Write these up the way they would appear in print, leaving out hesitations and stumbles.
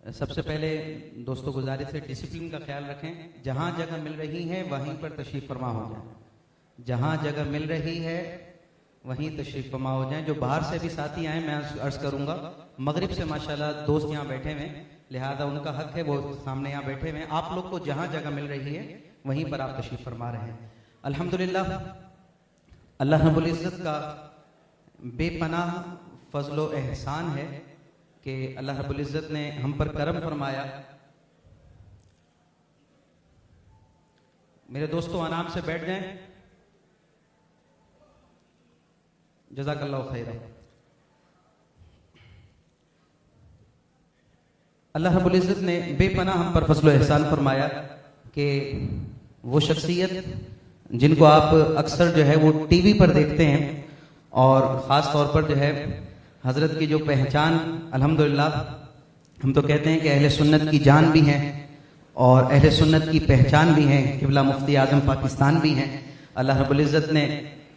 سب سے پہلے دوستوں گزارش ہے ڈسپلن کا خیال رکھیں. جہاں جگہ مل رہی ہے وہیں پر تشریف فرما ہو جائیں. جہاں جگہ مل رہی ہے وہیں تشریف فرما ہو جائیں. جو باہر سے بھی ساتھی آئیں میں عرض کروں گا مغرب سے ماشاءاللہ دوست یہاں بیٹھے ہوئے ہیں، لہذا ان کا حق ہے وہ سامنے یہاں بیٹھے ہوئے ہیں. آپ لوگ کو جہاں جگہ مل رہی ہے وہیں پر آپ تشریف فرما رہے ہیں. الحمدللہ اللہ رب العزت کا بے پناہ فضل و احسان ہے کہ اللہ رب العزت نے ہم پر کرم فرمایا. میرے دوستوں آرام سے بیٹھ جائیں، جزاک اللہ خیرہ. اللہ رب العزت نے بے پناہ ہم پر فضل و احسان فرمایا کہ وہ شخصیت جن کو آپ اکثر جو ہے وہ ٹی وی پر دیکھتے ہیں اور خاص طور پر جو ہے حضرت کی جو پہچان الحمدللہ ہم تو کہتے ہیں کہ اہل سنت کی جان بھی ہیں اور اہل سنت کی پہچان بھی ہیں، قبلہ مفتی اعظم پاکستان بھی ہیں. اللہ رب العزت نے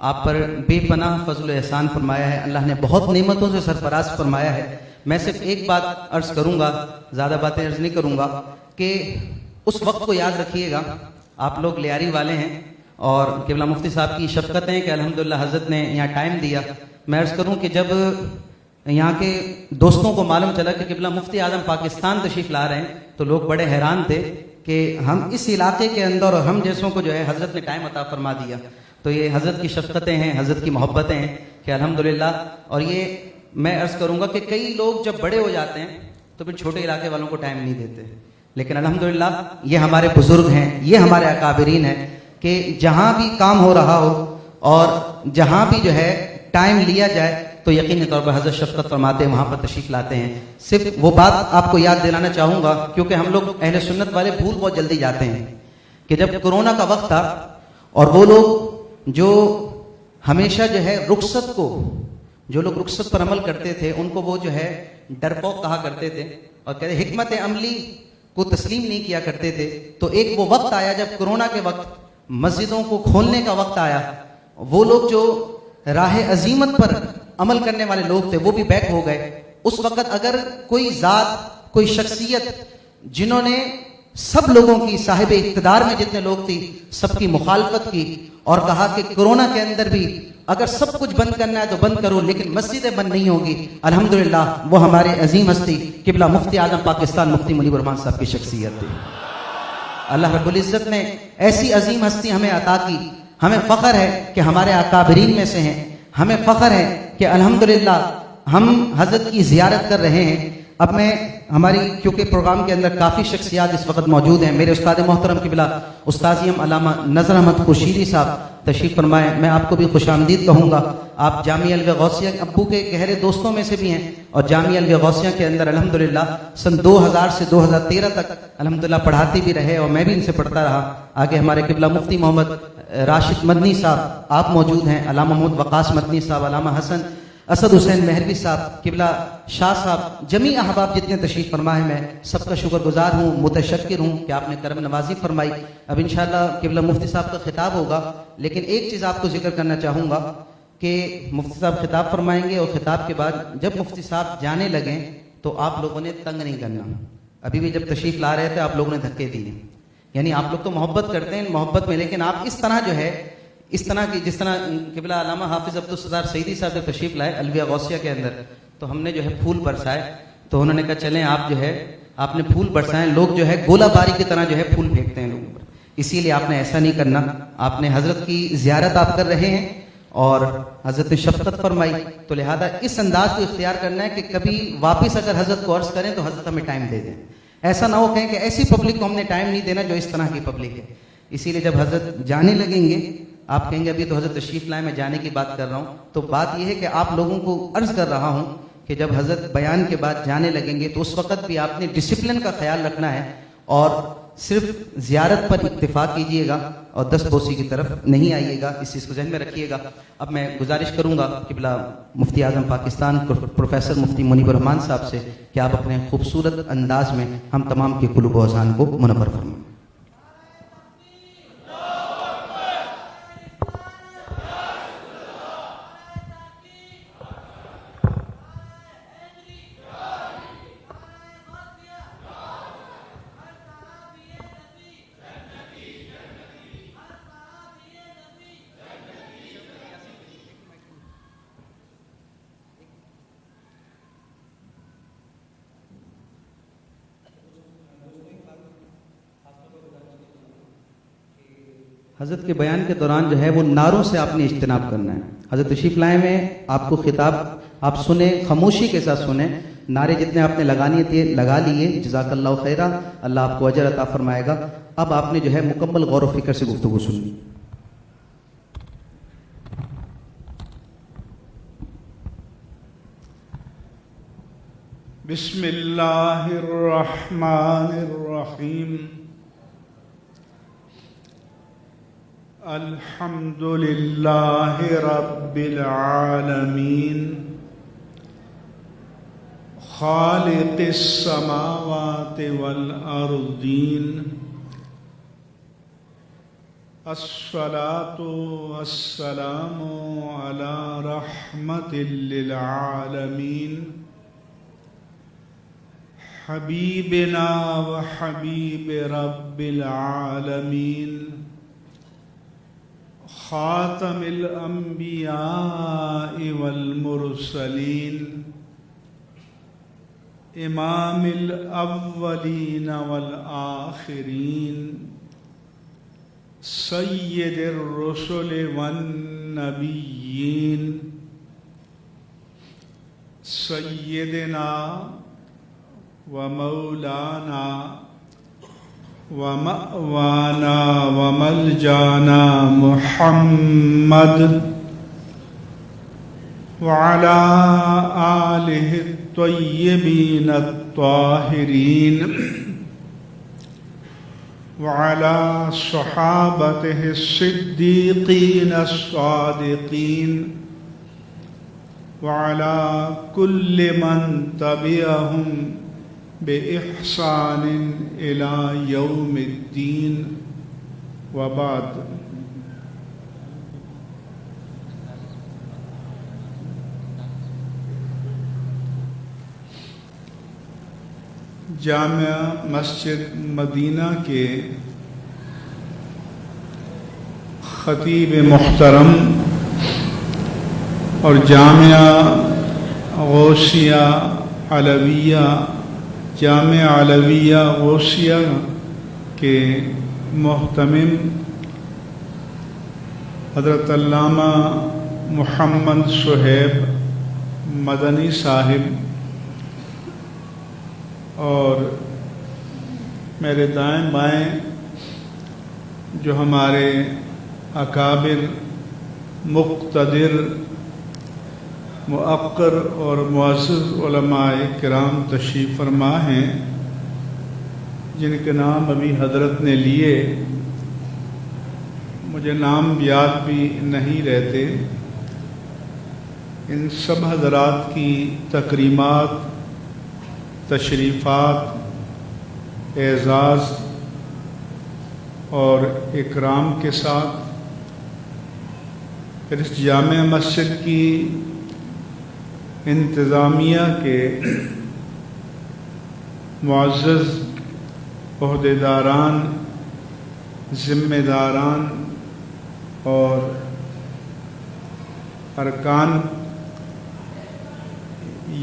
آپ پر بے پناہ فضل و احسان فرمایا ہے. اللہ نے بہت نعمتوں سے سرفراز فرمایا ہے. میں صرف ایک بات عرض کروں گا، زیادہ باتیں عرض نہیں کروں گا، کہ اس وقت کو یاد رکھیے گا. آپ لوگ لیاری والے ہیں اور قبلہ مفتی صاحب کی شفقت ہے کہ الحمدللہ حضرت نے یہاں ٹائم دیا. میں عرض کروں کہ جب یہاں کے دوستوں کو معلوم چلا کہ قبلہ مفتی اعظم پاکستان تشریف لا رہے ہیں تو لوگ بڑے حیران تھے کہ ہم اس علاقے کے اندر اور ہم جیسوں کو جو ہے حضرت نے ٹائم عطا فرما دیا. تو یہ حضرت کی شفقتیں ہیں، حضرت کی محبتیں ہیں کہ الحمدللہ. اور یہ میں عرض کروں گا کہ کئی لوگ جب بڑے ہو جاتے ہیں تو پھر چھوٹے علاقے والوں کو ٹائم نہیں دیتے، لیکن الحمدللہ یہ ہمارے بزرگ ہیں، یہ ہمارے اکابرین ہیں کہ جہاں بھی کام ہو رہا ہو اور جہاں بھی جو ہے ٹائم لیا جائے تو یقینی طور پر حضرت شفقت فرماتے ہیں، وہاں پر تشریف لاتے ہیں. صرف وہ بات آپ کو یاد دلانا چاہوں گا کیونکہ ہم لوگ اہل سنت والے بھول بہت جلدی جاتے ہیں کہ جب کرونا کا وقت تھا اور وہ لوگ جو ہمیشہ جو ہے رخصت کو، جو لوگ رخصت پر عمل کرتے تھے ان کو وہ جو ہے ڈرپوک کہا کرتے تھے اور کہتے حکمت عملی کو تسلیم نہیں کیا کرتے تھے. تو ایک وہ وقت آیا جب کرونا کے وقت مسجدوں کو کھولنے کا وقت آیا، وہ لوگ جو راہ عزیمت پر عمل کرنے والے لوگ تھے وہ بھی بیک ہو گئے. اس وقت اگر کوئی ذات، کوئی شخصیت جنہوں نے سب لوگوں کی، صاحب اقتدار میں جتنے لوگ تھی سب کی مخالفت کی اور کہا کہ کرونا کے اندر بھی اگر سب کچھ بند کرنا ہے تو بند کرو لیکن مسجدیں بند نہیں ہوگی، الحمدللہ وہ ہمارے عظیم ہستی قبلہ مفتی اعظم پاکستان مفتی منیب الرحمان صاحب کی شخصیت تھی. اللہ رب العزت نے ایسی عظیم ہستی ہمیں عطا کی. ہمیں فخر ہے کہ ہمارے اکابرین میں سے ہیں، ہمیں فخر ہے کہ الحمدللہ ہم حضرت کی زیارت کر رہے ہیں. اب میں ہماری کیونکہ پروگرام کے اندر کافی شخصیات اس وقت موجود ہیں، میرے استاد محترم قبلہ استاذیم علامہ نذر احمد خورشیدی صاحب تشریف فرمائیں. میں آپ کو بھی خوش آمدید کہوں گا. آپ جامعہ الوہ غوثیہ ابو کے گہرے دوستوں میں سے بھی ہیں اور جامعہ الوہ غوثیہ کے اندر الحمدللہ سن 2000 سے 2013 تک الحمدللہ پڑھاتے بھی رہے اور میں بھی ان سے پڑھتا رہا. آگے ہمارے قبلہ مفتی محمد راشد مدنی صاحب آپ موجود ہیں، علامہ محمد وقاص مدنی صاحب، علامہ حسن اسد حسین مہروی صاحب، قبلہ شاہ صاحب، جمیع احباب جتنے تشریف فرمائے، میں سب کا شکر گزار ہوں، متشکر ہوں کہ آپ نے کرم نوازی فرمائی. اب انشاءاللہ قبلہ مفتی صاحب کا خطاب ہوگا، لیکن ایک چیز آپ کو ذکر کرنا چاہوں گا کہ مفتی صاحب خطاب فرمائیں گے اور خطاب کے بعد جب مفتی صاحب جانے لگیں تو آپ لوگوں نے تنگ نہیں کرنا. ابھی بھی جب تشریف لا رہے تھے آپ لوگوں نے دھکے دیے، یعنی آپ لوگ تو محبت کرتے ہیں محبت میں، لیکن آپ اس طرح جو ہے اس طرح کی جس طرح قبلہ علامہ حافظ عبدالستار سعیدی صاحب جب تشریف لائے الویہ غوثیہ کے اندر تو ہم نے جو ہے پھول برسائے. تو انہوں نے کہا چلیں آپ جو ہے آپ نے پھول برسائیں. لوگ جو ہے گولہ باری کی طرح جو ہے پھول پھینکتے ہیں لوگوں پر، اسی لیے آپ نے ایسا نہیں کرنا. آپ نے حضرت کی زیارت آپ کر رہے ہیں اور حضرت نے شفقت فرمائی تو لہذا اس انداز کو اختیار کرنا ہے کہ کبھی واپس اگر حضرت کو عرض کریں تو حضرت ہمیں ٹائم دے دیں. ایسا نہ ہو کہیں کہ ایسی پبلک کو ہم نے ٹائم نہیں دینا جو اس طرح کی پبلک ہے. اسی لیے جب حضرت جانے لگیں گے آپ کہیں گے ابھی تو حضرت تشریف لائے میں جانے کی بات کر رہا ہوں. تو بات یہ ہے کہ آپ لوگوں کو عرض کر رہا ہوں کہ جب حضرت بیان کے بعد جانے لگیں گے تو اس وقت بھی آپ نے ڈسپلن کا خیال رکھنا ہے اور صرف زیارت پر اکتفا کیجئے گا اور دست بوسی کی طرف نہیں آئیے گا، اس چیز کو ذہن میں رکھیے گا۔ اب میں گزارش کروں گا قبلہ مفتی اعظم پاکستان پروفیسر مفتی منیب الرحمان صاحب سے کہ آپ اپنے خوبصورت انداز میں ہم تمام کے قلوب و اذہان کو منور فرمائیں۔ حضرت کے بیان کے دوران جو ہے وہ نعروں سے آپ نے اجتناب کرنا ہے۔ حضرت تشریف لائے میں آپ کو خطاب آپ سنیں، خاموشی کے ساتھ سنیں، نعرے جتنے آپ نے لگانے تھے لگا لیے، جزاک اللہ خیرہ، اللہ آپ کو اجر عطا فرمائے گا۔ اب آپ نے جو ہے مکمل غور و فکر سے گفتگو سننی۔ بسم اللہ الرحمن الرحیم، الحمد للہ رب العالمین، خالق السماوات والارضین، الصلاۃ والسلام علی رحمت للعالمین، حبیبنا و حبیب رب العالمین، خاتم الانبیاء والمرسلین، امام الاولین والآخرین، سید الرسل والنبیین، سیدنا ومولانا ومأوانا وملجانا محمد وعلى آلہ الطیبین الطاہرین وعلى صحابته الصدیقین الصادقین وعلى كل من تبعهم بإحسان إلى يوم الدين، وبعد۔ جامعہ مسجد مدینہ کے خطیب محترم اور جامعہ غوثیہ علویہ جامعہ علویہ غوثیہ کے محتمم حضرت علامہ محمد صہیب مدنی صاحب اور میرے دائیں بائیں جو ہمارے اکابر مقتدر مؤقر اور معزز علماء کرام تشریف فرما ہیں، جن کے نام ابھی حضرت نے لیے، مجھے نام یاد بھی نہیں رہتے، ان سب حضرات کی تکریمات، تشریفات، اعزاز اور اکرام کے ساتھ پھر اس جامع مسجد کی انتظامیہ کے معزز عہدیداران، ذمہ داران اور ارکان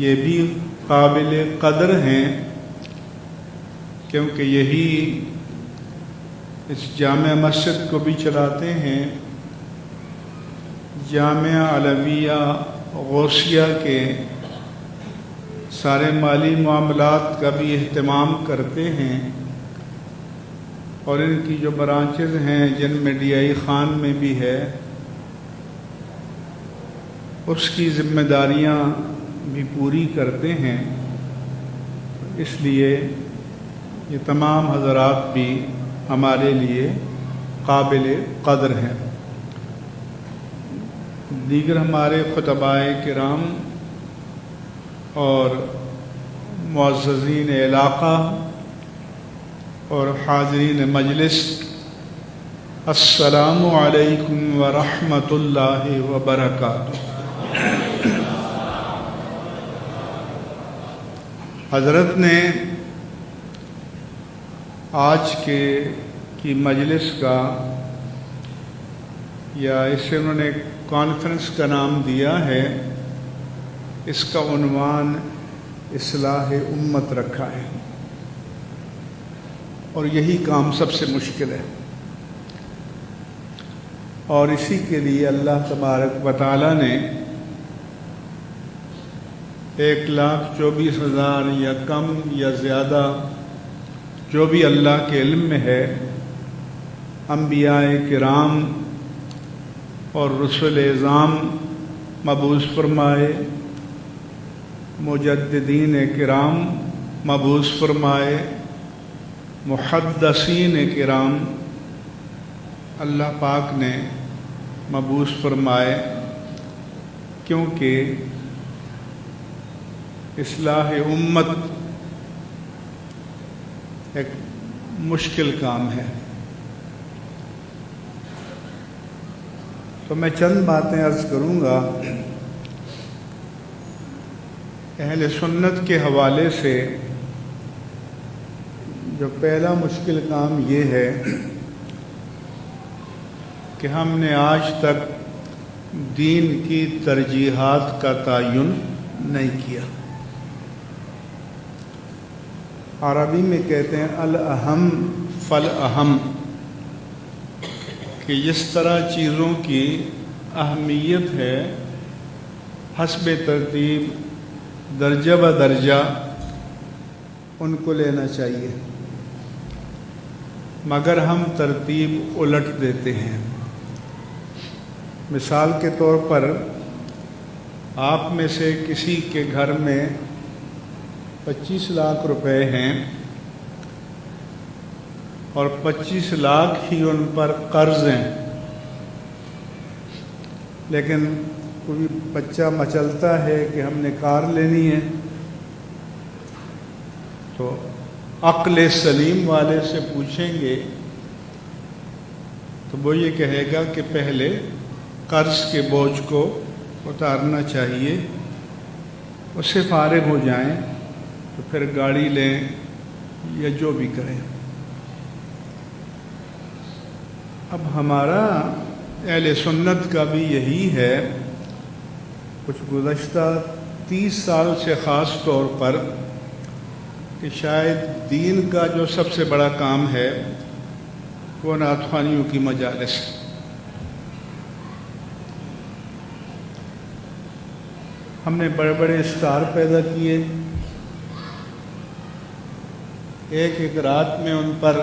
یہ بھی قابل قدر ہیں، کیونکہ یہی اس جامع مسجد کو بھی چلاتے ہیں، جامعہ علویہ غوثیہ کے سارے مالی معاملات کا بھی اہتمام کرتے ہیں، اور ان کی جو برانچز ہیں جن میں ڈی آئی خان میں بھی ہے، اس کی ذمہ داریاں بھی پوری کرتے ہیں۔ اس لیے یہ تمام حضرات بھی ہمارے لیے قابل قدر ہیں. دیگر ہمارے خطبائے کرام اور معززین علاقہ اور حاضرین مجلس، السلام علیکم ورحمۃ اللہ وبرکاتہ. حضرت نے آج کی مجلس کا، یا اسے انہوں نے کانفرنس کا نام دیا ہے، اس کا عنوان اصلاح امت رکھا ہے، اور یہی کام سب سے مشکل ہے. اور اسی کے لیے اللہ تبارک و تعالیٰ نے 1,24,000 یا کم یا زیادہ جو بھی اللہ کے علم میں ہے، انبیاء کرام اور رسول اعظام مبعوث فرمائے، مجددین کرام مبعوث فرمائے، محدثین کرام اللہ پاک نے مبعوث فرمائے، کیونکہ اصلاح امت ایک مشکل کام ہے. تو میں چند باتیں عرض کروں گا اہل سنت کے حوالے سے. جو پہلا مشکل کام یہ ہے کہ ہم نے آج تک دین کی ترجیحات کا تعین نہیں کیا. عربی میں کہتے ہیں الاہم فالاہم، کہ جس طرح چیزوں کی اہمیت ہے حسب ترتیب درجہ بدرجہ ان کو لینا چاہیے، مگر ہم ترتیب الٹ دیتے ہیں. مثال کے طور پر آپ میں سے کسی کے گھر میں 25 لاکھ روپے ہیں اور 25 لاکھ ہی ان پر قرض ہیں، لیکن کوئی بچہ مچلتا ہے کہ ہم نے کار لینی ہے، تو عقل سلیم والے سے پوچھیں گے تو وہ یہ کہے گا کہ پہلے قرض کے بوجھ کو اتارنا چاہیے، اس سے فارغ ہو جائیں تو پھر گاڑی لیں یا جو بھی کریں. اب ہمارا اہل سنت کا بھی یہی ہے. کچھ گزشتہ 30 سال سے خاص طور پر کہ شاید دین کا جو سب سے بڑا کام ہے وہ نعت خوانیوں کی مجالس. ہم نے بڑے بڑے اسٹار پیدا کیے، ایک رات میں ان پر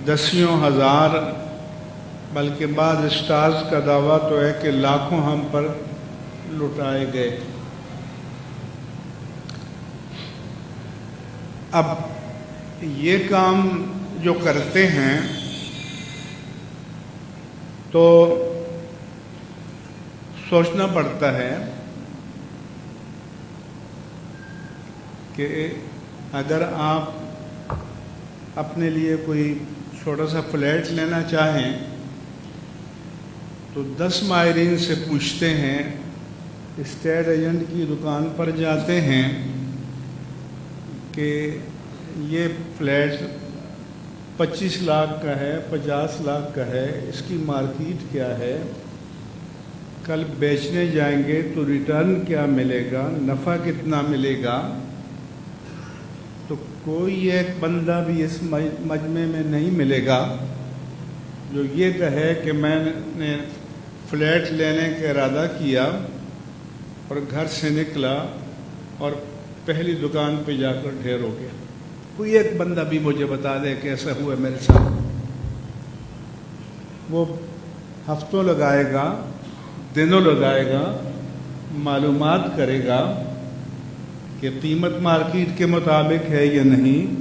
10,000 بلکہ بعض اسٹارز کا دعویٰ تو ہے کہ لاکھوں ہم پر لٹائے گئے. اب یہ کام جو کرتے ہیں تو سوچنا پڑتا ہے کہ اگر آپ اپنے لیے کوئی چھوٹا سا فلیٹ لینا چاہیں تو 10 ماہرین سے پوچھتے ہیں، اسٹیٹ ایجنٹ کی دکان پر جاتے ہیں کہ یہ فلیٹ 25 لاکھ کا ہے، 50 لاکھ کا ہے، اس کی مارکیٹ کیا ہے، کل بیچنے جائیں گے تو ریٹرن کیا ملے گا، نفع کتنا ملے گا. تو کوئی ایک بندہ بھی اس مجمع میں نہیں ملے گا جو یہ کہے کہ میں نے فلیٹ لینے کا ارادہ کیا اور گھر سے نکلا اور پہلی دکان پہ جا کر ڈھیر ہو گیا. کوئی ایک بندہ بھی مجھے بتا دے کہ ایسا ہوا میرے ساتھ. وہ ہفتوں لگائے گا، دنوں لگائے گا، معلومات کرے گا کہ قیمت مارکیٹ کے مطابق ہے یا نہیں،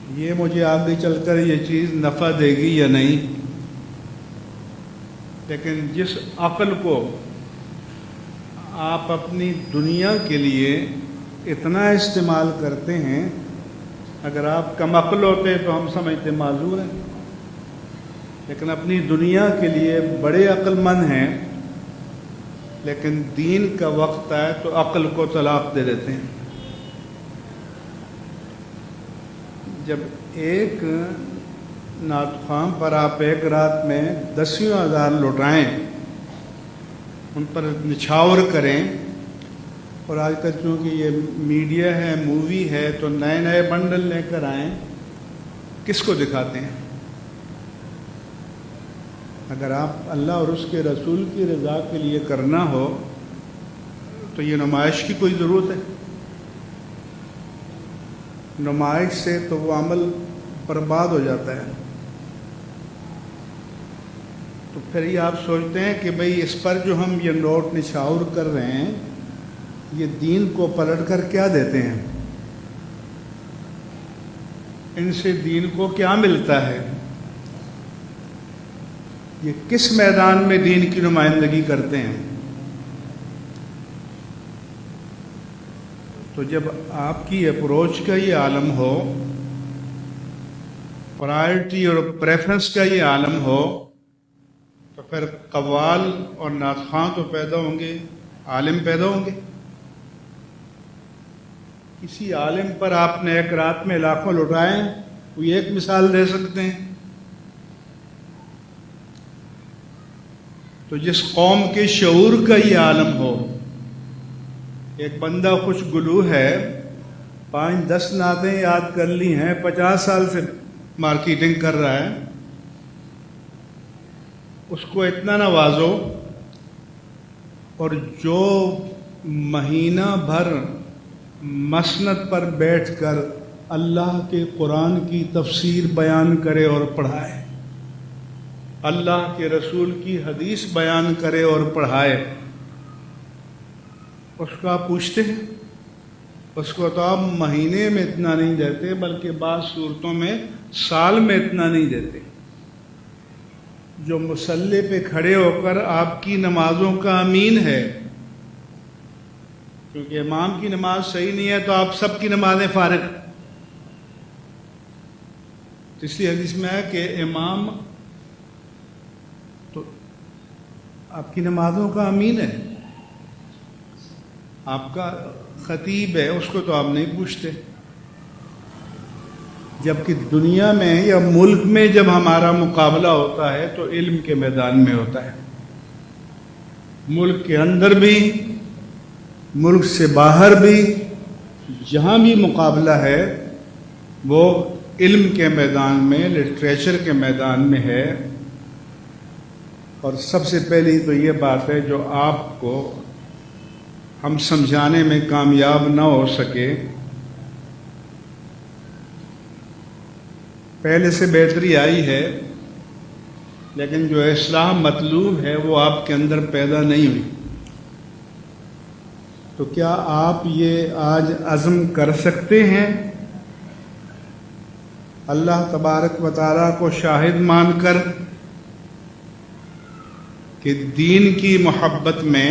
یہ مجھے آگے چل کر یہ چیز نفع دے گی یا نہیں، لیکن جس عقل کو آپ اپنی دنیا کے لیے اتنا استعمال کرتے ہیں، اگر آپ کم عقل ہوتے تو ہم سمجھتے معذور ہیں، لیکن اپنی دنیا کے لیے بڑے عقل مند ہیں، لیکن دین کا وقت آئے تو عقل کو طلاق دے دیتے ہیں۔ جب ایک نعت خواں پر آپ ایک رات میں 10,000 لٹائیں، ان پر نچھاور کریں، اور آج کل چونکہ یہ میڈیا ہے، مووی ہے، تو نئے نئے بنڈل لے کر آئیں، کس کو دکھاتے ہیں؟ اگر آپ اللہ اور اس کے رسول کی رضا کے لیے کرنا ہو تو یہ نمائش کی کوئی ضرورت ہے؟ نمائش سے تو وہ عمل برباد ہو جاتا ہے۔ تو پھر یہ آپ سوچتے ہیں کہ بھئی اس پر جو ہم یہ نوٹ نچھاور کر رہے ہیں، یہ دین کو پلٹ کر کیا دیتے ہیں؟ ان سے دین کو کیا ملتا ہے؟ یہ کس میدان میں دین کی نمائندگی کرتے ہیں؟ تو جب آپ کی اپروچ کا یہ عالم ہو، پرائرٹی اور پریفرنس کا یہ عالم ہو، تو پھر قوال اور نعت خواں تو پیدا ہوں گے، عالم پیدا ہوں گے۔ کسی عالم پر آپ نے ایک رات میں لاکھوں لٹائیں، کوئی ایک مثال دے سکتے ہیں؟ تو جس قوم کے شعور کا یہ عالم ہو، ایک بندہ خوش گلو ہے، 5-10 نعتیں یاد کر لی ہیں، 50 سال سے مارکیٹنگ کر رہا ہے، اس کو اتنا نوازو، اور جو مہینہ بھر مسند پر بیٹھ کر اللہ کے قرآن کی تفسیر بیان کرے اور پڑھائے، اللہ کے رسول کی حدیث بیان کرے اور پڑھائے، اس کو آپ پوچھتے ہیں؟ اس کو تو آپ مہینے میں اتنا نہیں دیتے، بلکہ بعض صورتوں میں سال میں اتنا نہیں دیتے۔ جو مصلی پہ کھڑے ہو کر آپ کی نمازوں کا امین ہے، کیونکہ امام کی نماز صحیح نہیں ہے تو آپ سب کی نمازیں فارغ، اس لیے حدیث میں ہے کہ امام تو آپ کی نمازوں کا امین ہے، آپ کا خطیب ہے، اس کو تو آپ نہیں پوچھتے۔ جبکہ دنیا میں یا ملک میں جب ہمارا مقابلہ ہوتا ہے تو علم کے میدان میں ہوتا ہے، ملک کے اندر بھی، ملک سے باہر بھی، جہاں بھی مقابلہ ہے وہ علم کے میدان میں، لٹریچر کے میدان میں ہے۔ اور سب سے پہلی تو یہ بات ہے جو آپ کو ہم سمجھانے میں کامیاب نہ ہو سکے، پہلے سے بہتری آئی ہے، لیکن جو اصلاح مطلوب ہے وہ آپ کے اندر پیدا نہیں ہوئی۔ تو کیا آپ یہ آج عزم کر سکتے ہیں اللہ تبارک و تعالیٰ کو شاہد مان کر کہ دین کی محبت میں،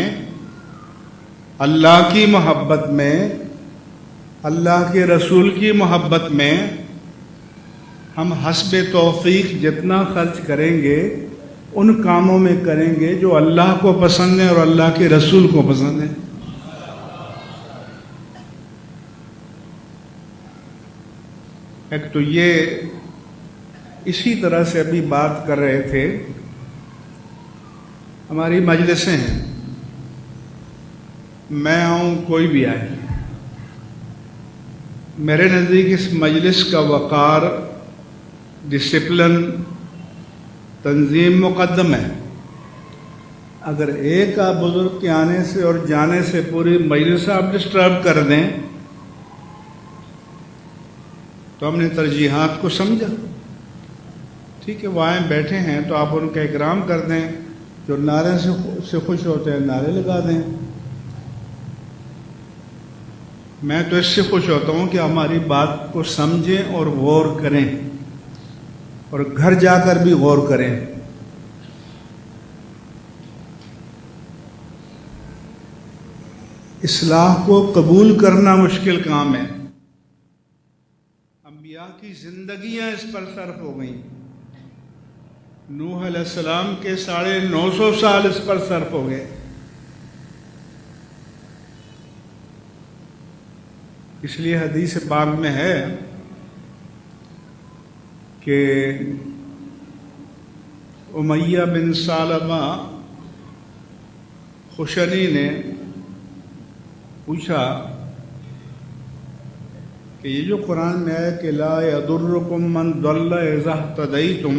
اللہ کی محبت میں، اللہ کے رسول کی محبت میں ہم حسب توفیق جتنا خرچ کریں گے ان کاموں میں کریں گے جو اللہ کو پسند ہے اور اللہ کے رسول کو پسند ہے؟ ایک تو یہ اسی طرح سے ابھی بات کر رہے تھے، ہماری مجلسیں ہیں، میں آؤں کوئی بھی آئے، میرے نزدیک اس مجلس کا وقار، ڈسپلن، تنظیم مقدم ہے۔ اگر ایک آپ بزرگ کے آنے سے اور جانے سے پوری مجلس آپ ڈسٹرب کر دیں تو ہم نے ترجیحات کو سمجھا، ٹھیک ہے، وہ آئیں بیٹھے ہیں تو آپ ان کا اکرام کر دیں، جو نعرے سے خوش ہوتے ہیں نعرے لگا دیں، میں تو اس سے خوش ہوتا ہوں کہ ہماری بات کو سمجھیں اور غور کریں اور گھر جا کر بھی غور کریں. اصلاح کو قبول کرنا مشکل کام ہے. انبیاء کی زندگیاں اس پر صرف ہو گئیں. نوح علیہ السلام کے 950 سال اس پر صرف ہو گئے. اس لیے حدیث پاک میں ہے کہ امیہ بن ثعلبہ خوشنی نے پوچھا کہ یہ جو قرآن میں ہے کہ لا یضرکم من ضل اذا اہتدیتم،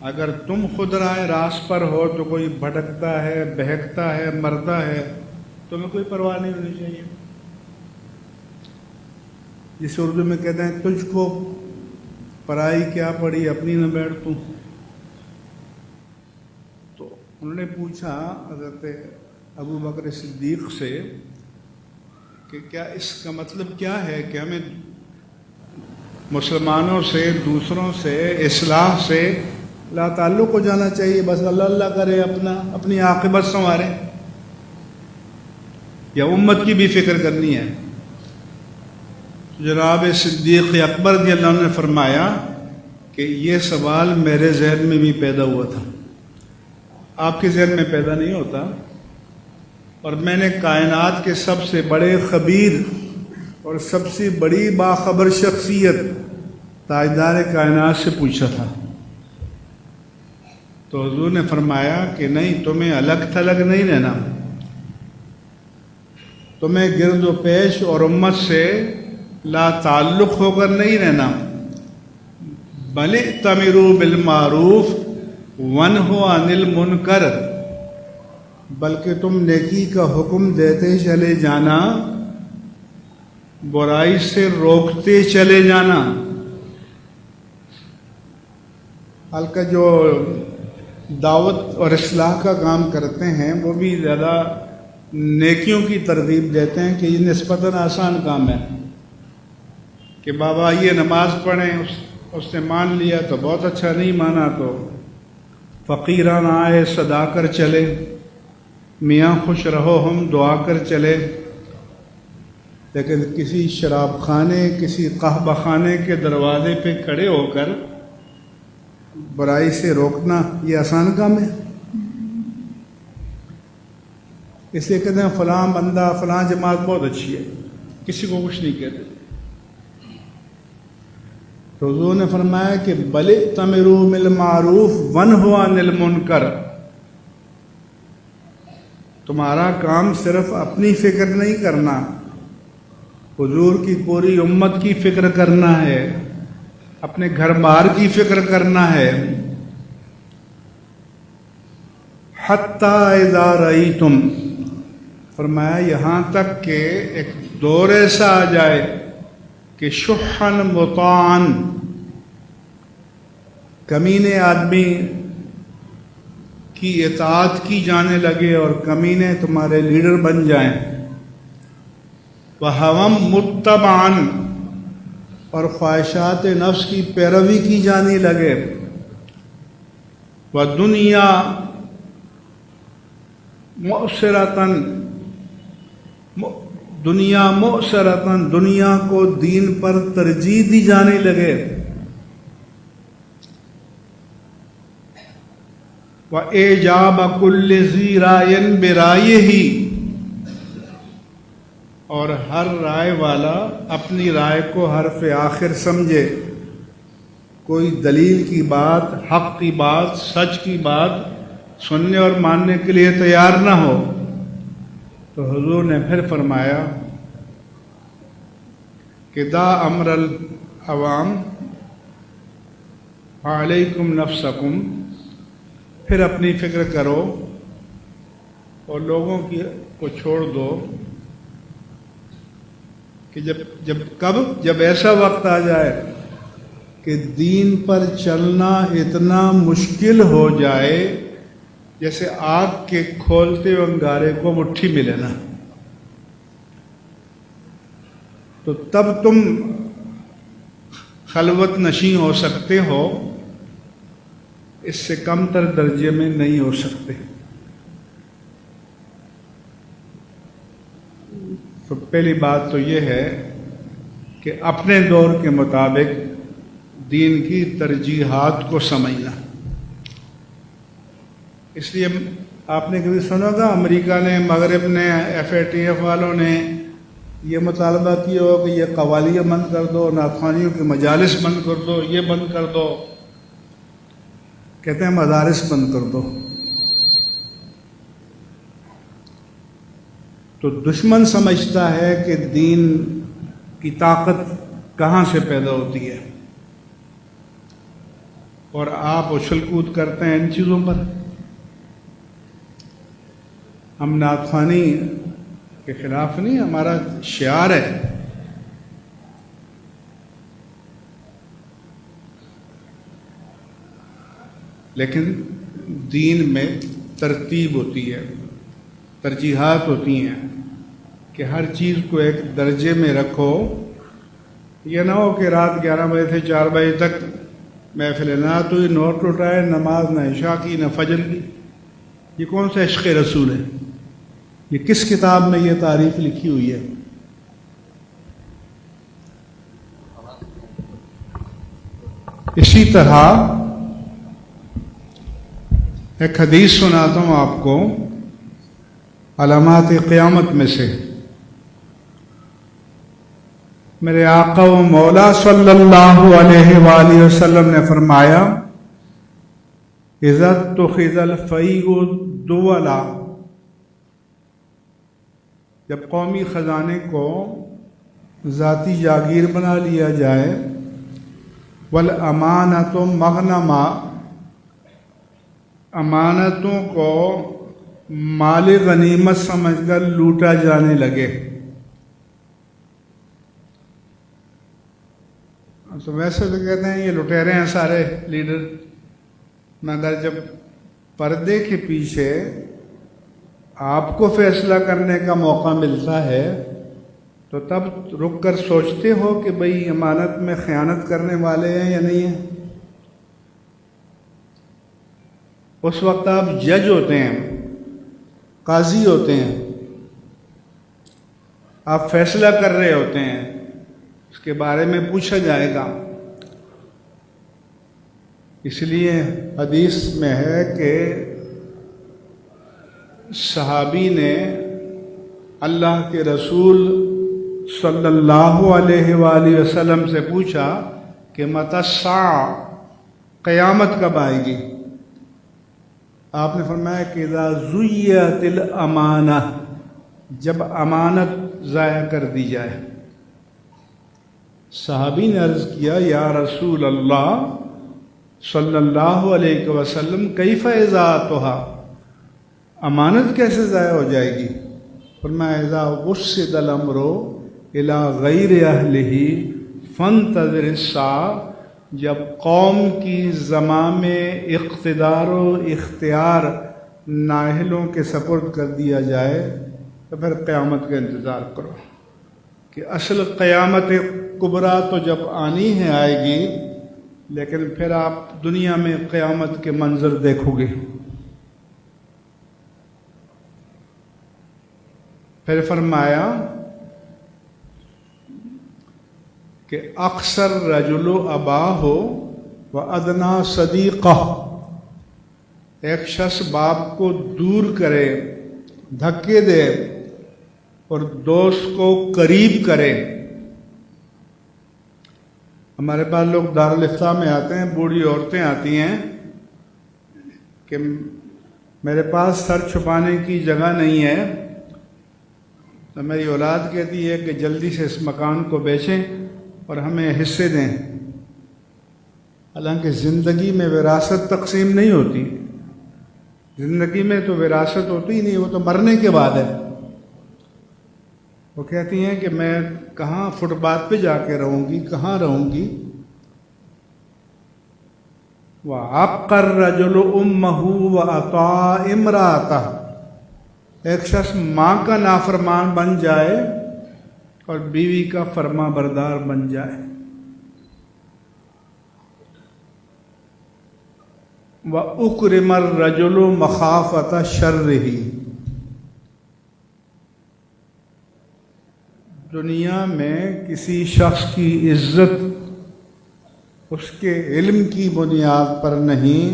اگر تم خود راہ راست پر ہو تو کوئی بھٹکتا ہے، بہکتا ہے، مرتا ہے، تمہیں کوئی پرواہ نہیں ہونی چاہیے. جس اردو میں کہتے ہیں تجھ کو پرائی کیا پڑی، اپنی نہ بیٹھ تو. تو انہوں نے پوچھا حضرت ابو بکر صدیق سے کہ کیا اس کا مطلب کیا ہے کہ ہمیں مسلمانوں سے، دوسروں سے، اصلاح سے لا تعلق ہو جانا چاہیے، بس اللہ اللہ کرے، اپنی عاقبت سنوارے، یا امت کی بھی فکر کرنی ہے؟ جناب صدیق اکبر رضی اللہ عنہ نے فرمایا کہ یہ سوال میرے ذہن میں بھی پیدا ہوا تھا. آپ کے ذہن میں پیدا نہیں ہوتا. اور میں نے کائنات کے سب سے بڑے خبیر اور سب سے بڑی باخبر شخصیت تاجدار کائنات سے پوچھا تھا. تو حضور نے فرمایا کہ نہیں، تمہیں الگ تھلگ نہیں رہنا، تمہیں گرد و پیش اور امت سے لا تعلق ہو کر نہیں رہنا، بل ائتمروا بالمعروف وانہوا عن المنکر، بلکہ تم نیکی کا حکم دیتے چلے جانا، برائی سے روکتے چلے جانا. حالانکہ جو دعوت اور اصلاح کا کام کرتے ہیں وہ بھی زیادہ نیکیوں کی ترغیب دیتے ہیں کہ یہ نسبتاً آسان کام ہے کہ بابا یہ نماز پڑھیں، اس نے مان لیا تو بہت اچھا، نہیں مانا تو فقیران آئے صدا کر چلے، میاں خوش رہو ہم دعا کر چلے. لیکن کسی شراب خانے، کسی قہوہ خانے کے دروازے پہ کھڑے ہو کر برائی سے روکنا یہ آسان کام ہے؟ اس لیے کہتے ہیں فلاں بندہ، فلاں جماعت بہت اچھی ہے، کسی کو کچھ نہیں کہتے. تو حضور نے فرمایا کہ بل ائتمروا بالمعروف وانہوا عن المنکر، تمہارا کام صرف اپنی فکر نہیں کرنا، حضور کی پوری امت کی فکر کرنا ہے، اپنے گھر بار کی فکر کرنا ہے. حتی اذا رأیتم، فرمایا یہاں تک کہ ایک دور ایسا آ جائے کہ شحًا مطاعًا، کمینے آدمی کی اطاعت کی جانے لگے اور کمینے تمہارے لیڈر بن جائیں. وَهَوًا مُتَّبَعًا، اور خواہشات نفس کی پیروی کی جانے لگے. وَدُنْيَا مُؤْثِرَةً، دنیا مؤثرتاً، دنیا کو دین پر ترجیح دی جانے لگے. وَإِعْجَابَ كُلِّ ذِي رَأْيٍ بِرَأْيِهِ، اور ہر رائے والا اپنی رائے کو حرف آخر سمجھے، کوئی دلیل کی بات، حق کی بات، سچ کی بات سننے اور ماننے کے لیے تیار نہ ہو. تو حضور نے پھر فرمایا کہ دا امر العوام علیکم نفسکم، پھر اپنی فکر کرو اور لوگوں کی کو چھوڑ دو کہ جب ایسا وقت آ جائے کہ دین پر چلنا اتنا مشکل ہو جائے جیسے آگ کے کھولتے ہوئے انگارے کو مٹھی میں لینا. تو تب تم خلوت نشین ہو سکتے ہو، اس سے کم تر درجے میں نہیں ہو سکتے۔ تو پہلی بات تو یہ ہے کہ اپنے دور کے مطابق دین کی ترجیحات کو سمجھنا۔ اس لیے آپ نے کبھی سنا ہوگا امریکہ نے، مغرب نے، FATF والوں نے یہ مطالبہ کیا ہو کہ یہ قوالیاں بند کر دو، نعتخوانیوں کے مجالس بند کر دو، یہ بند کر دو، کہتے ہیں مدارس بند کر دو۔ تو دشمن سمجھتا ہے کہ دین کی طاقت کہاں سے پیدا ہوتی ہے، اور آپ اچھل کود کرتے ہیں ان چیزوں پر۔ ہم نعتخوانی کے خلاف نہیں، ہمارا شعار ہے، لیکن دین میں ترتیب ہوتی ہے، ترجیحات ہوتی ہیں کہ ہر چیز کو ایک درجے میں رکھو۔ یہ نہ ہو کہ رات 11 بجے سے 4 بجے تک محفل نعت ہوئی، نوٹ لٹائے، نماز نہ عشاء کی نہ فجر کی۔ یہ کون سا عشق رسول ہے؟ یہ کس کتاب میں یہ تعریف لکھی ہوئی ہے؟ اسی طرح ایک حدیث سناتا ہوں آپ کو علامات قیامت میں سے۔ میرے آقا و مولا صلی اللہ علیہ وآلہ وسلم نے فرمایا، اذا اتخذ الفیء دولا، جب قومی خزانے کو ذاتی جاگیر بنا لیا جائے، والامانۃ مغنما، امانتوں کو مال غنیمت سمجھ کر لوٹا جانے لگے، تو ویسے تو کہتے ہیں یہ لٹیرے ہیں سارے لیڈر، مگر جب پردے کے پیچھے آپ کو فیصلہ کرنے کا موقع ملتا ہے تو تب رک کر سوچتے ہو کہ بھئی امانت میں خیانت کرنے والے ہیں یا نہیں ہیں؟ اس وقت آپ جج ہوتے ہیں، قاضی ہوتے ہیں، آپ فیصلہ کر رہے ہوتے ہیں، اس کے بارے میں پوچھا جائے گا۔ اس لیے حدیث میں ہے کہ صحابی نے اللہ کے رسول صلی اللہ علیہ وآلہ وسلم سے پوچھا کہ متی الساعہ، قیامت کب آئے گی؟ آپ نے فرمایا کہ اذا ضیعت الامانہ، جب امانت ضائع کر دی جائے۔ صحابی نے عرض کیا، یا رسول اللہ صلی اللہ علیہ وسلم کیف اضاعتھا، امانت کیسے ضائع ہو جائے گی؟ فرمایا اذا وسد الامر الی غیر اہلہ فانتظر الساعہ، جب قوم کی زمام میں اقتدار و اختیار نااہلوں کے سپرد کر دیا جائے تو پھر قیامت کا انتظار کرو، کہ اصل قیامت کبریٰ تو جب آنی ہے آئے گی، لیکن پھر آپ دنیا میں قیامت کے منظر دیکھو گے۔ پھر فرمایا کہ اکثر رجل اباہ و ادنا صدیقہ، ایک شخص باپ کو دور کرے، دھکے دے، اور دوست کو قریب کرے۔ ہمارے پاس لوگ دارالفتہ میں آتے ہیں، بوڑھی عورتیں آتی ہیں کہ میرے پاس سر چھپانے کی جگہ نہیں ہے، تو میری اولاد کہتی ہے کہ جلدی سے اس مکان کو بیچیں اور ہمیں حصے دیں۔ حالانکہ زندگی میں وراثت تقسیم نہیں ہوتی، زندگی میں تو وراثت ہوتی ہی نہیں، وہ تو مرنے کے بعد ہے۔ وہ کہتی ہیں کہ میں کہاں فٹ پاتھ پہ جا کے رہوں گی، کہاں رہوں گی؟ وَعَقَّ الرَّجُلُ أُمَّهُ وَأَطَاعَ امْرَأَتَهُ، ایک شخص ماں کا نافرمان بن جائے اور بیوی کا فرما بردار بن جائے. وَأُكْرِمَ الرَّجُلُ مَخَافَةَ شَرِّهِ. دنیا میں کسی شخص کی عزت اس کے علم کی بنیاد پر نہیں،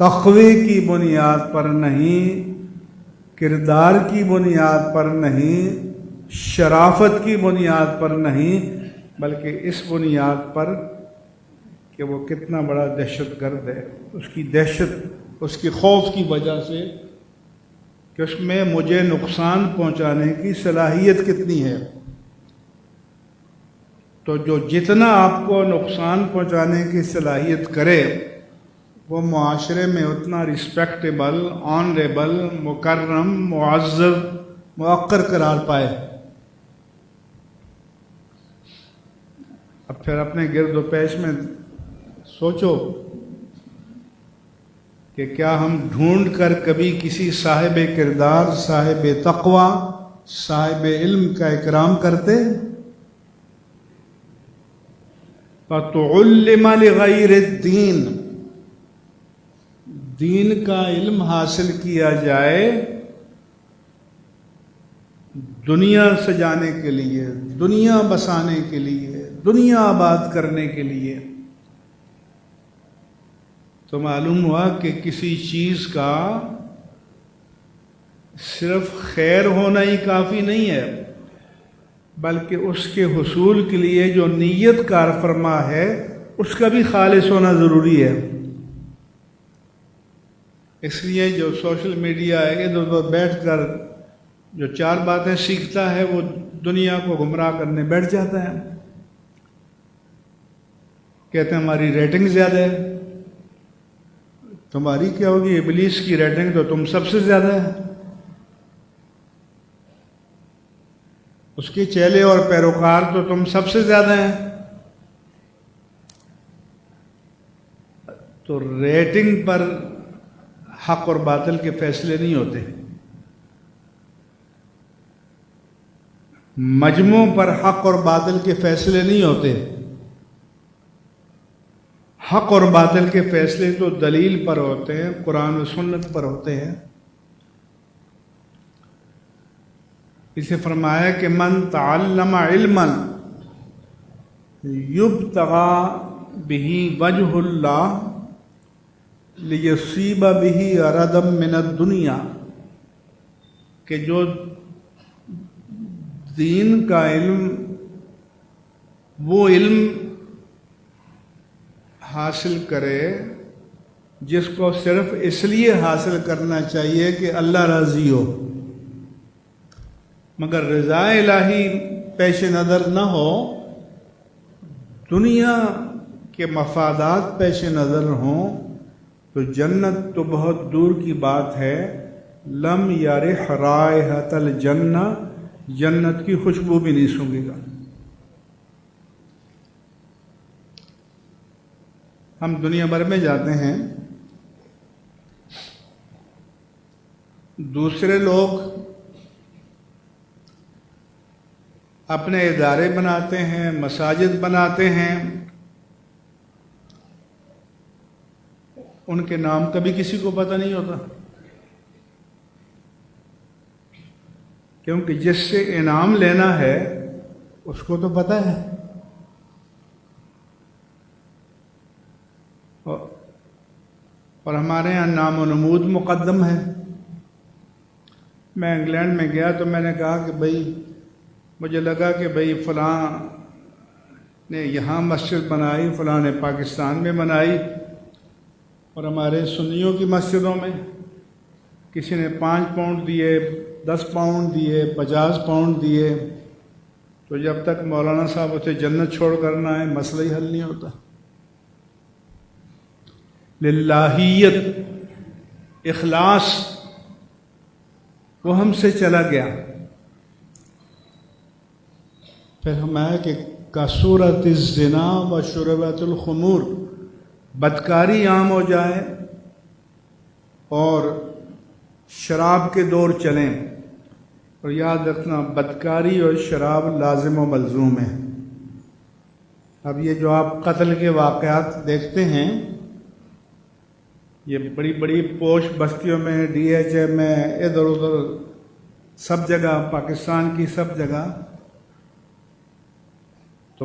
تقوی کی بنیاد پر نہیں، کردار کی بنیاد پر نہیں، شرافت کی بنیاد پر نہیں، بلکہ اس بنیاد پر کہ وہ کتنا بڑا دہشت گرد ہے. اس کی دہشت، اس کی خوف کی وجہ سے کہ اس میں مجھے نقصان پہنچانے کی صلاحیت کتنی ہے. تو جو جتنا آپ کو نقصان پہنچانے کی صلاحیت کرے وہ معاشرے میں اتنا رسپیکٹیبل، آنریبل، مکرم، معزز، موقر قرار پائے. اب پھر اپنے گرد و پیش میں سوچو کہ کیا ہم ڈھونڈ کر کبھی کسی صاحب کردار، صاحب تقوی، صاحب علم کا اکرام کرتے؟ فَتُعُلِّمَ لِغَيْرِ الدِّينِ. دین کا علم حاصل کیا جائے دنیا سجانے کے لیے، دنیا بسانے کے لیے، دنیا آباد کرنے کے لیے. تو معلوم ہوا کہ کسی چیز کا صرف خیر ہونا ہی کافی نہیں ہے، بلکہ اس کے حصول کے لیے جو نیت کار فرما ہے اس کا بھی خالص ہونا ضروری ہے. اس لیے جو سوشل میڈیا ہے ادھر ادھر بیٹھ کر جو چار باتیں سیکھتا ہے وہ دنیا کو گمراہ کرنے بیٹھ جاتا ہے. کہتے ہیں ہماری ریٹنگ زیادہ ہے. تمہاری کیا ہوگی؟ ابلیس کی ریٹنگ تو تم سب سے زیادہ ہے. اس کے چیلے اور پیروکار تو تم سب سے زیادہ ہیں. تو ریٹنگ پر حق اور باطل کے فیصلے نہیں ہوتے، مجموع پر حق اور باطل کے فیصلے نہیں ہوتے. حق اور باطل کے فیصلے تو دلیل پر ہوتے ہیں، قرآن و سنت پر ہوتے ہیں. اسے فرمایا کہ من تعلم علما یبتغی بہ وجہ اللہ لیصیب بہ عرضا من الدنیا، کہ جو دین کا علم، وہ علم حاصل کرے جس کو صرف اس لیے حاصل کرنا چاہیے کہ اللہ راضی ہو، مگر رضا الہی پیش نظر نہ ہو، دنیا کے مفادات پیش نظر ہوں، تو جنت تو بہت دور کی بات ہے. لم یرح رائحۃ الجنہ، جنت کی خوشبو بھی نہیں سونگے گا. ہم دنیا بھر میں جاتے ہیں، دوسرے لوگ اپنے ادارے بناتے ہیں، مساجد بناتے ہیں، ان کے نام کبھی کسی کو پتہ نہیں ہوتا، کیونکہ جس سے انعام لینا ہے اس کو تو پتہ ہے. اور ہمارے یہاں نام و نمود مقدم ہے. میں انگلینڈ میں گیا تو میں نے کہا کہ بھائی مجھے لگا کہ بھائی فلاں نے یہاں مسجد بنائی، فلاں نے پاکستان میں بنائی، اور ہمارے سنیوں کی مسجدوں میں کسی نے 5 پاؤنڈ دیے، 10 پاؤنڈ دیے، 50 پاؤنڈ دیے، تو جب تک مولانا صاحب اسے جنت چھوڑ کر نہ آئے مسئلہ ہی حل نہیں ہوتا. للہیت، اخلاص، وہ ہم سے چلا گیا. پھر ہمارا کہ کثرت الزنا و شربت الخمور، بدکاری عام ہو جائے اور شراب کے دور چلیں، اور یاد رکھنا بدکاری اور شراب لازم و ملزوم ہے۔ اب یہ جو آپ قتل کے واقعات دیکھتے ہیں، یہ بڑی بڑی پوش بستیوں میں، ڈی ایچ اے میں، ادھر ادھر سب جگہ، پاکستان کی سب جگہ، تو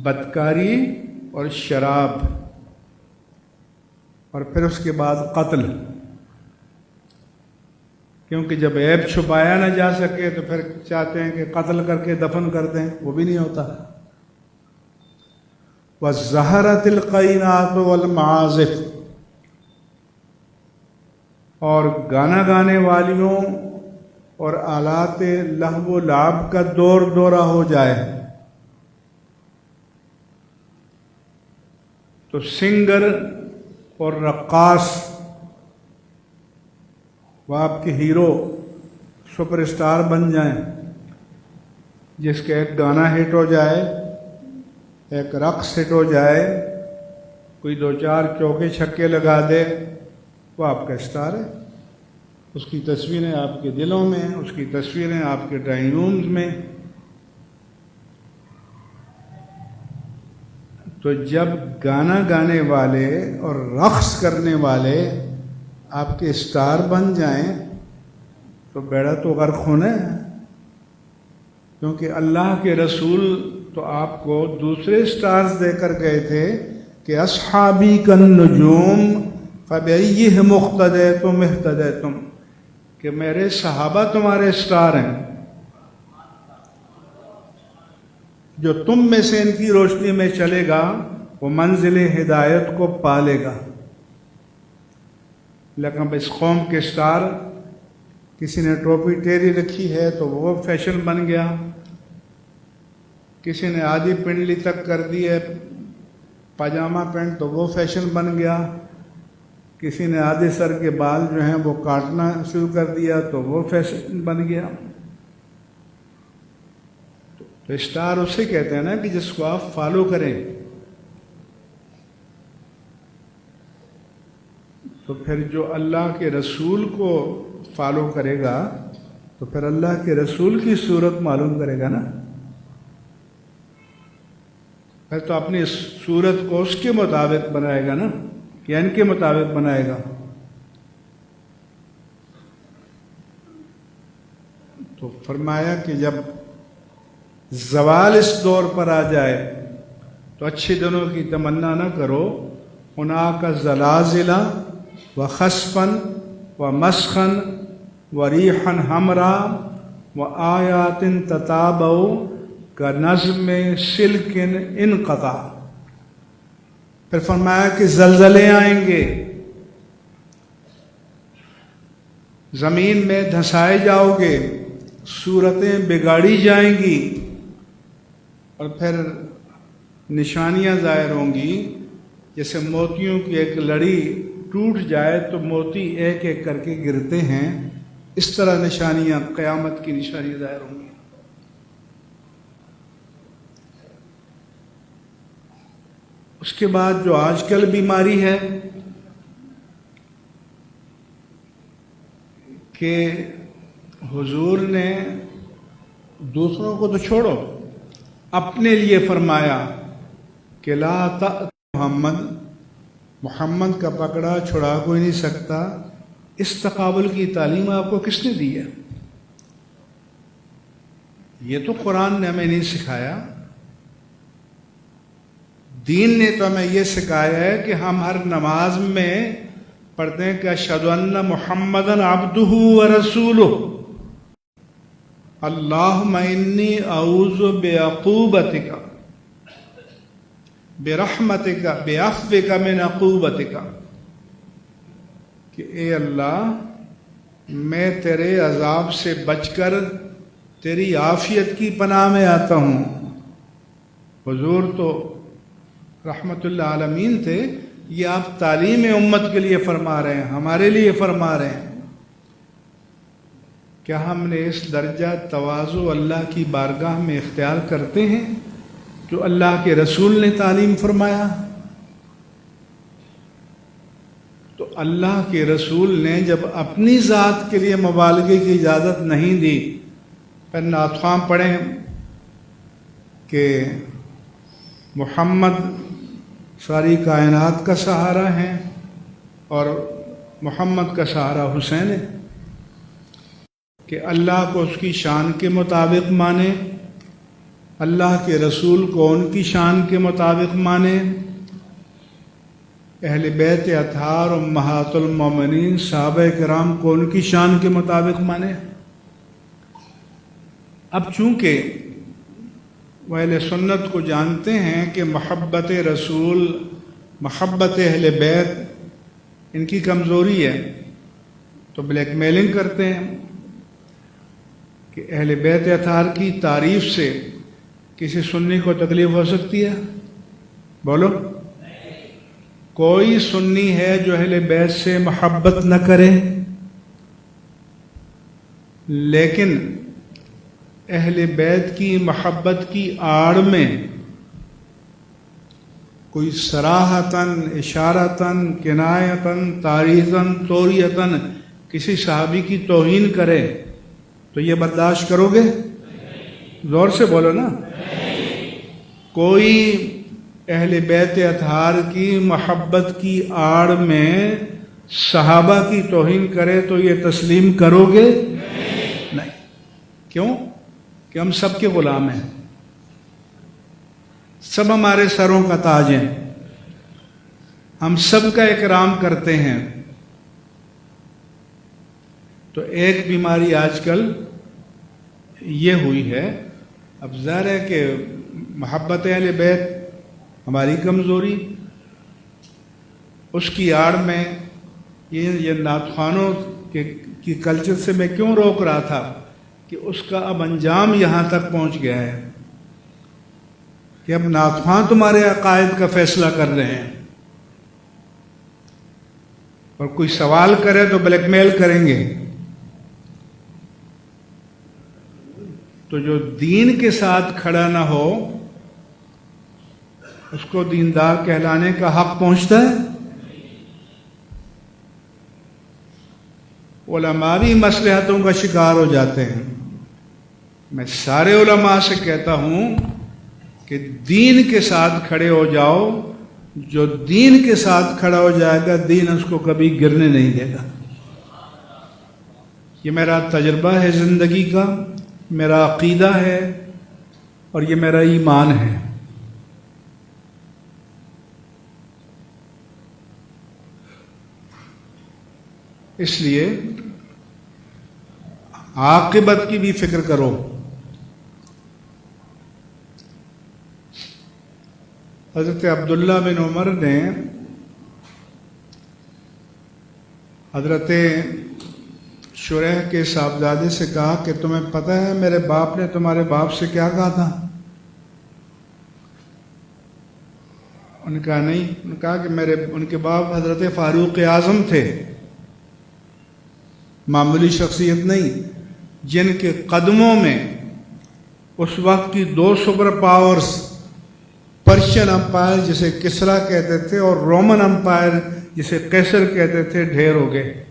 بدکاری اور شراب، اور پھر اس کے بعد قتل، کیونکہ جب عیب چھپایا نہ جا سکے تو پھر چاہتے ہیں کہ قتل کر کے دفن کر دیں، وہ بھی نہیں ہوتا۔ وَالزَّهَرَةِ الْقَيْنَاتُ وَالْمَعَازِفُ، اور گانا گانے والیوں اور آلات لہو و لعب کا دورہ ہو جائے تو سنگر اور رقاص، وہ آپ کے ہیرو سپر اسٹار بن جائیں، جس کا ایک گانا ہٹ ہو جائے، ایک رقص ہٹ ہو جائے، کوئی دو چار چوکے چھکے لگا دے، وہ آپ کا اسٹار ہے۔ اس کی تصویریں آپ کے دلوں میں، اس کی تصویریں آپ کے ڈرائنگ رومز میں۔ تو جب گانا گانے والے اور رقص کرنے والے آپ کے اسٹار بن جائیں تو بیڑا تو غرق ہونا ہے، کیونکہ اللہ کے رسول تو آپ کو دوسرے اسٹارز دے کر گئے تھے کہ اصحابی کالنجوم فبأیہم اقتدیتم اہتدیتم، کہ میرے صحابہ تمہارے اسٹار ہیں، جو تم میں سے ان کی روشنی میں چلے گا وہ منزل ہدایت کو پالے گا۔ لیکن اس قوم کے اسٹار، کسی نے ٹوپی ٹیری رکھی ہے تو وہ فیشن بن گیا، کسی نے آدھی پنڈلی تک کر دی ہے پاجامہ پینٹ تو وہ فیشن بن گیا، کسی نے آدھے سر کے بال جو ہیں وہ کاٹنا شروع کر دیا تو وہ فیشن بن گیا۔ تو اسٹار اسے کہتے ہیں نا کہ جس کو آپ فالو کریں۔ تو پھر جو اللہ کے رسول کو فالو کرے گا تو پھر اللہ کے رسول کی صورت معلوم کرے گا نا، پھر تو اپنی صورت کو اس کے مطابق بنائے گا نا، یا ان کے مطابق بنائے گا۔ تو فرمایا کہ جب زوال اس دور پر آ جائے تو اچھے دنوں کی تمنا نہ کرو، ہناک زلازل وخسفا ومسخا وریحا حمرا وآیات تتابع کنظم سلک انقطع۔ پھر فرمایا کہ زلزلے آئیں گے، زمین میں دھنسائے جاؤ گے، صورتیں بگاڑی جائیں گی، اور پھر نشانیاں ظاہر ہوں گی، جیسے موتیوں کی ایک لڑی ٹوٹ جائے تو موتی ایک ایک کر کے گرتے ہیں، اس طرح نشانیاں، قیامت کی نشانیاں ظاہر ہوں گی۔ اس کے بعد جو آج کل بیماری ہے کہ حضور نے دوسروں کو تو چھوڑو، اپنے لیے فرمایا کہ لا تأت محمد کا پکڑا چھڑا کوئی نہیں سکتا۔ اس تقابل کی تعلیم آپ کو کس نے دی ہے؟ یہ تو قرآن نے ہمیں نہیں سکھایا، دین نے تو ہمیں یہ سکھایا ہے کہ ہم ہر نماز میں پڑھتے ہیں کہ اشہد ان محمدًا عبدہ ورسولہ، اللہم انی اعوذ بعقوبتک برحمتک بعفوک من عقوبتک، کہ اے اللہ میں تیرے عذاب سے بچ کر تیری عافیت کی پناہ میں آتا ہوں۔ حضور تو رحمت اللہ عالمین تھے، یہ آپ تعلیم امت کے لیے فرما رہے ہیں، ہمارے لیے فرما رہے ہیں۔ کیا ہم نے اس درجہ تواضع اللہ کی بارگاہ میں اختیار کرتے ہیں جو اللہ کے رسول نے تعلیم فرمایا؟ تو اللہ کے رسول نے جب اپنی ذات کے لیے مبالغے کی اجازت نہیں دی پھر نعت خواں پڑھیں کہ محمد ساری کائنات کا سہارا ہے اور محمد کا سہارا حسین ہے، کہ اللہ کو اس کی شان کے مطابق مانے، اللہ کے رسول کو ان کی شان کے مطابق مانے، اہل بیت اطہار امہات المومنین صحابہ کرام کو ان کی شان کے مطابق مانے۔ اب چونکہ وہ اہل سنت کو جانتے ہیں کہ محبت رسول، محبت اہل بیت ان کی کمزوری ہے، تو بلیک میلنگ کرتے ہیں کہ اہل بیت اطہار کی تعریف سے کسی سنی کو تکلیف ہو سکتی ہے؟ بولو، کوئی سنی ہے جو اہل بیت سے محبت نہ کرے؟ لیکن اہل بیت کی محبت کی آڑ میں کوئی صراحتاً، اشارتاً، کنایتاً، تعریضاً، توریتاً کسی صحابی کی توہین کرے تو یہ برداشت کرو گے؟ زور سے بولو نا۔ کوئی اہل بیت اطہار کی محبت کی آڑ میں صحابہ کی توہین کرے تو یہ تسلیم کرو گے؟ نہیں۔ کیوں؟ کہ ہم سب کے غلام ہیں، سب ہمارے سروں کا تاج ہیں، ہم سب کا اکرام کرتے ہیں۔ تو ایک بیماری آج کل یہ ہوئی ہے، اب ظاہر ہے کہ محبت اہل بیت ہماری کمزوری، اس کی آڑ میں یہ نعت خوانوں کی کلچر سے میں کیوں روک رہا تھا کہ اس کا اب انجام یہاں تک پہنچ گیا ہے کہ اب نعت خواں تمہارے عقائد کا فیصلہ کر رہے ہیں، اور کوئی سوال کرے تو بلیک میل کریں گے۔ تو جو دین کے ساتھ کھڑا نہ ہو اس کو دیندار کہلانے کا حق پہنچتا ہے؟ علماء بھی مصلحتوں کا شکار ہو جاتے ہیں۔ میں سارے علماء سے کہتا ہوں کہ دین کے ساتھ کھڑے ہو جاؤ، جو دین کے ساتھ کھڑا ہو جائے گا دین اس کو کبھی گرنے نہیں دے گا۔ یہ میرا تجربہ ہے زندگی کا، میرا عقیدہ ہے اور یہ میرا ایمان ہے۔ اس لیے عاقبت کی بھی فکر کرو۔ حضرت عبداللہ بن عمر نے حضرت شریح کے صاحبزادے سے کہا کہ تمہیں پتہ ہے میرے باپ نے تمہارے باپ سے کیا کہا تھا؟ ان کا نہیں، ان کہا کہ ان کے باپ حضرت فاروق اعظم تھے، معمولی شخصیت نہیں، جن کے قدموں میں اس وقت کی 2 سپر پاورز، پرشین امپائر جسے کسرا کہتے تھے اور رومن امپائر جسے قیصر کہتے تھے، ڈھیر ہو گئے۔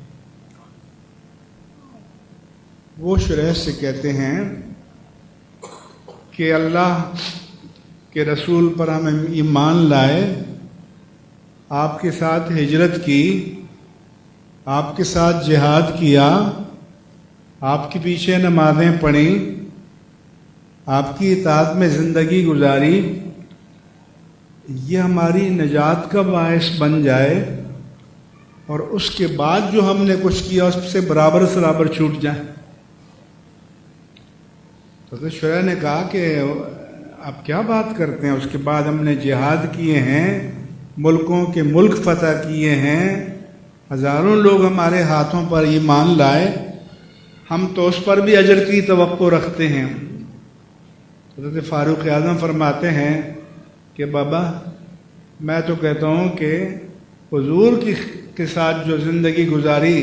وہ شریح سے کہتے ہیں کہ اللہ کے رسول پر ہم ایمان لائے، آپ کے ساتھ ہجرت کی، آپ کے ساتھ جہاد کیا، آپ کے پیچھے نمازیں پڑھیں، آپ کی اطاعت میں زندگی گزاری، یہ ہماری نجات کا باعث بن جائے اور اس کے بعد جو ہم نے کچھ کیا اس سے برابر سرابر چھوٹ جائے۔ تو شریح نے کہا کہ آپ کیا بات کرتے ہیں، اس کے بعد ہم نے جہاد کیے ہیں، ملکوں کے ملک فتح کیے ہیں، ہزاروں لوگ ہمارے ہاتھوں پر ایمان لائے، ہم تو اس پر بھی اجر کی توقع رکھتے ہیں۔ حضرت فاروق اعظم فرماتے ہیں کہ بابا میں تو کہتا ہوں کہ حضور کے ساتھ جو زندگی گزاری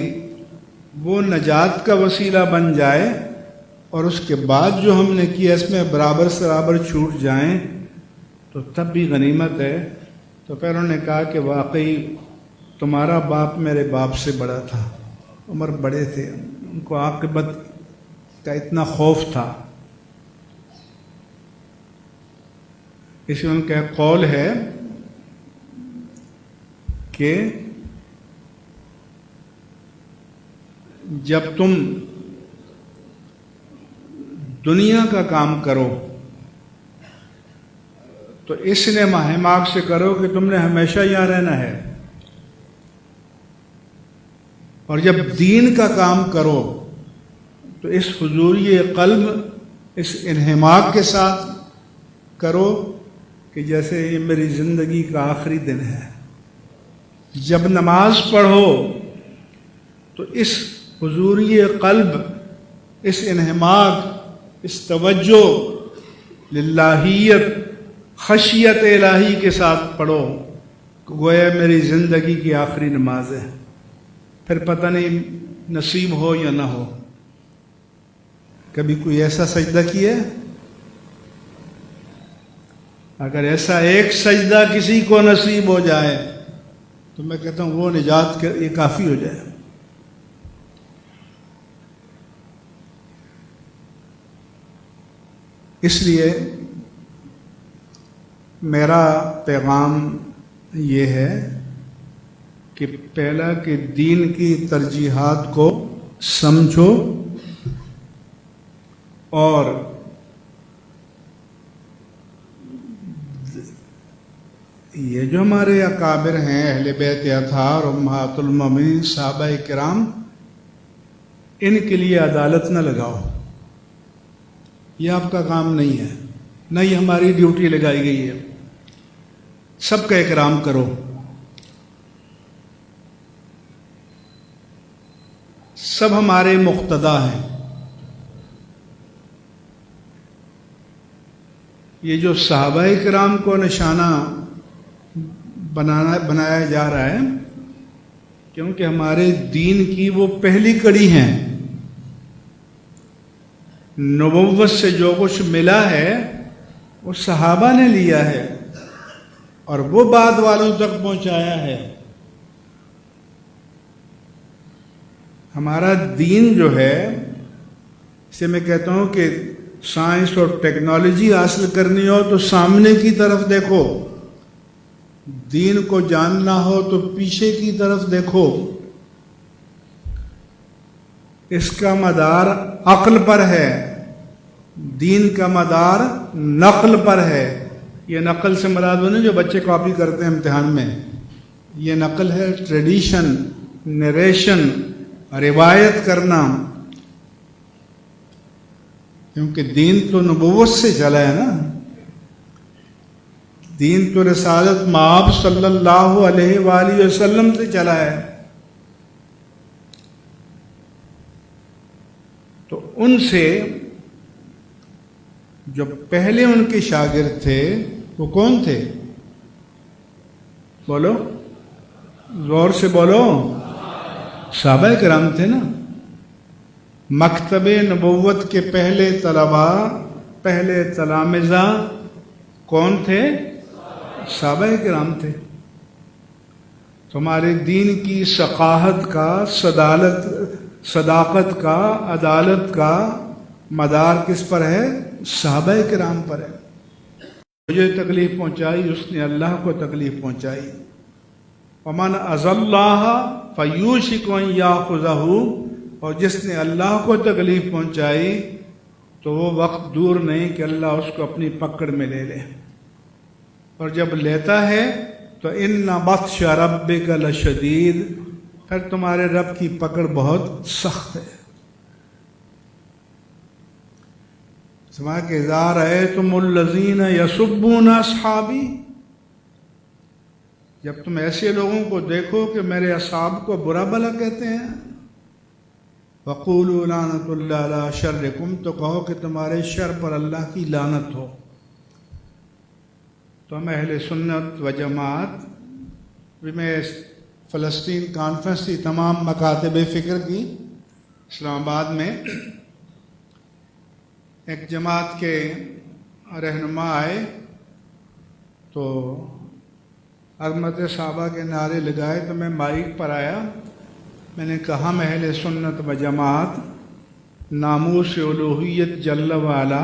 وہ نجات کا وسیلہ بن جائے اور اس کے بعد جو ہم نے کیا اس میں برابر سرابر چھوٹ جائیں تو تب بھی غنیمت ہے۔ تو پھر انہوں نے کہا کہ واقعی تمہارا باپ میرے باپ سے بڑا تھا، عمر بڑے تھے، ان کو عاقبت کا اتنا خوف تھا۔ اس میں ان کا ایک قول ہے کہ جب تم دنیا کا کام کرو تو اس نے مہماک سے کرو کہ تم نے ہمیشہ یہاں رہنا ہے، اور جب دین کا کام کرو تو اس حضوری قلب، اس انہماک کے ساتھ کرو کہ جیسے یہ میری زندگی کا آخری دن ہے۔ جب نماز پڑھو تو اس حضوری قلب، اس انہماک، اس توجہ للہیت، خشیت الہی کے ساتھ پڑھو، گویا میری زندگی کی آخری نماز ہے، پھر پتہ نہیں نصیب ہو یا نہ ہو۔ کبھی کوئی ایسا سجدہ کیا ہے؟ اگر ایسا ایک سجدہ کسی کو نصیب ہو جائے تو میں کہتا ہوں وہ نجات کے یہ کافی ہو جائے۔ اس لیے میرا پیغام یہ ہے کہ پہلا کہ دین کی ترجیحات کو سمجھو، اور یہ جو ہمارے اکابر ہیں اہل بیت اطہار امہات المومنین صحابہ کرام، ان کے لیے عدالت نہ لگاؤ، یہ آپ کا کام نہیں ہے، نہ یہ ہماری ڈیوٹی لگائی گئی ہے۔ سب کا اکرام کرو، سب ہمارے مقتدا ہیں۔ یہ جو صحابہ کرام کو نشانہ بنایا جا رہا ہے کیونکہ ہمارے دین کی وہ پہلی کڑی ہیں۔ نبوت سے جو کچھ ملا ہے وہ صحابہ نے لیا ہے اور وہ بعد والوں تک پہنچایا ہے۔ ہمارا دین جو ہے، اسے میں کہتا ہوں کہ سائنس اور ٹیکنالوجی حاصل کرنی ہو تو سامنے کی طرف دیکھو، دین کو جاننا ہو تو پیچھے کی طرف دیکھو۔ اس کا مدار عقل پر ہے، دین کا مدار نقل پر ہے۔ یہ نقل سے مراد وہ نہیں جو بچے کاپی کرتے ہیں امتحان میں، یہ نقل ہے ٹریڈیشن، نریشن، روایت کرنا، کیونکہ دین تو نبوت سے چلا ہے نا، دین تو رسالت مآب صلی اللہ علیہ وآلہ وسلم سے چلا ہے۔ تو ان سے جو پہلے ان کے شاگرد تھے وہ کون تھے؟ بولو، زور سے بولو، صحابہ کرام تھے نا۔ مکتب نبوت کے پہلے طلباء، پہلے تلامذہ کون تھے؟ صحابہ کرام تھے۔ تمہارے دین کی ثقافت کا، صداقت کا، عدالت کا مدار کس پر ہے؟ صحابہ کرام پر ہے۔ مجھے تکلیف پہنچائی اس نے اللہ کو تکلیف پہنچائی۔ ومن اذى اللہ فیوشک ان یاخذہ، اور جس نے اللہ کو تکلیف پہنچائی تو وہ وقت دور نہیں کہ اللہ اس کو اپنی پکڑ میں لے لے، اور جب لیتا ہے تو ان بطش ربک لشدید، پھر تمہارے رب کی پکڑ بہت سخت ہے۔ سما کہ اذا رأیتم الذین یسبون اصحابی، جب تم ایسے لوگوں کو دیکھو کہ میرے اصحاب کو برا بھلا کہتے ہیں، وقولوا لعنت اللہ علی شرکم، تو کہو کہ تمہارے شر پر اللہ کی لعنت ہو۔ تو ہم اہل سنت و جماعت بھی، میں فلسطین کانفرنس کی تمام مکاتب فکر کی اسلام آباد میں، ایک جماعت کے رہنما آئے تو عظمت صحابہ کے نعرے لگائے، تو میں مائک پر آیا، میں نے کہا ہم اہل سنت و جماعت ناموس الوہیت جل وعلا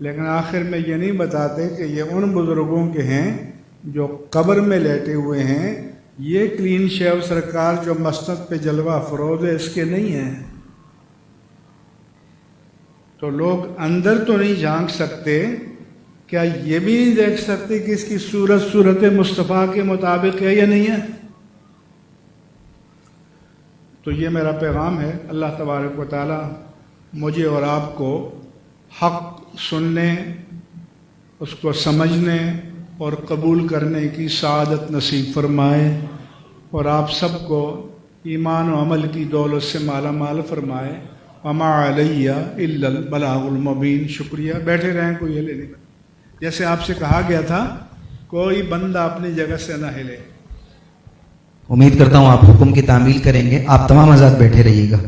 لیکن آخر میں یہ نہیں بتاتے کہ یہ ان بزرگوں کے ہیں جو قبر میں لیٹے ہوئے ہیں، یہ کلین شیو سرکار جو مسند پہ جلوہ افروز ہے اس کے نہیں ہیں۔ تو لوگ اندر تو نہیں جھانک سکتے، کیا یہ بھی نہیں دیکھ سکتے کہ اس کی صورت مصطفیٰ کے مطابق ہے یا نہیں ہے؟ تو یہ میرا پیغام ہے۔ اللہ تبارک و تعالی مجھے اور آپ کو حق سننے، اس کو سمجھنے اور قبول کرنے کی سعادت نصیب فرمائے، اور آپ سب کو ایمان و عمل کی دولت سے مالا مال فرمائے۔ وما علیہ الا البلاغ المبین۔ شکریہ، بیٹھے رہیں، کوئی ہلے نہیں۔ جیسے آپ سے کہا گیا تھا کوئی بندہ اپنی جگہ سے نہ ہلے۔ امید کرتا ہوں آپ حکم کی تعمیل کریں گے۔ آپ تمام حضرات بیٹھے رہیے گا۔